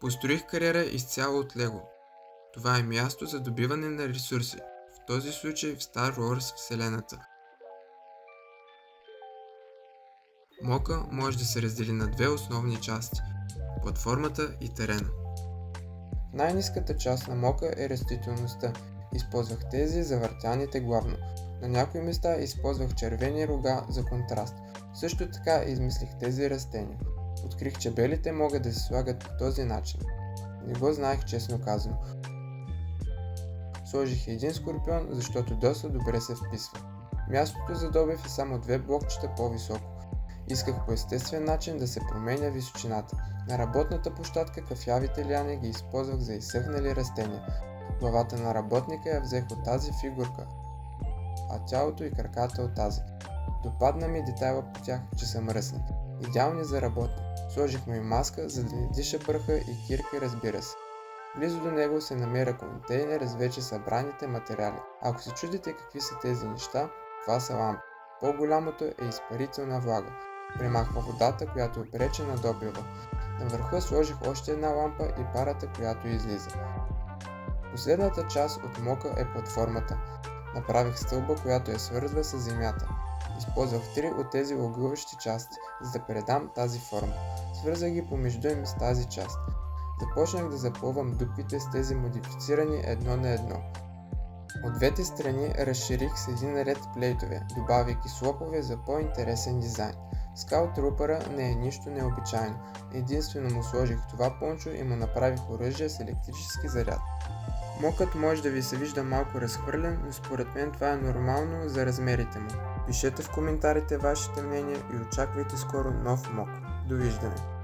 Построих кариера изцяло от Лего. Това е място за добиване на ресурси, в този случай в Star Wars вселената. Мока може да се раздели на две основни части – платформата и терена. Най-ниската част на Мока е растителността. Използвах тези за въртяните главно. На някои места използвах червени рога за контраст. Също така измислих тези растения. Открих, че белите могат да се слагат по този начин. Не го знаех, честно казано. Сложих един скорпион, защото доста добре се вписва. Мястото за добив е само 2 блокчета по-високо. Исках по естествен начин да се променя височината. На работната площадка кафявите лиани ги използвах за изсъхнали растения. Главата на работника я взех от тази фигурка, а тялото и краката от тази. Допадна ми детайла по тях, че са мръсни. Идеални за работник. Сложих му и маска, за да не диша пръха и кирки, разбира се. Близо до него се намира контейнер с вече събраните материали. Ако се чудите какви са тези неща, това са лампи. По-голямото е изпарителна влага. Премахва водата, която пречи на добива. На върха сложих още една лампа и парата, която излиза. Последната част от Мока е платформата. Направих стълба, която я свързва с земята. Използвах 3 от тези ъгълващи части, за да предам тази форма. Свързах ги помежду им с тази част. Започнах да запълвам дупките с тези модифицирани едно на едно. От двете страни разширих с един ред плейтове, добавяйки слопове за по-интересен дизайн. Скаут Трупъра не е нищо необичайно. Единствено му сложих това пончо и му направих оръжие с електрически заряд. Мокът може да ви се вижда малко разхвърлен, но според мен това е нормално за размерите му. Пишете в коментарите вашите мнения и очаквайте скоро нов мок. Довиждане!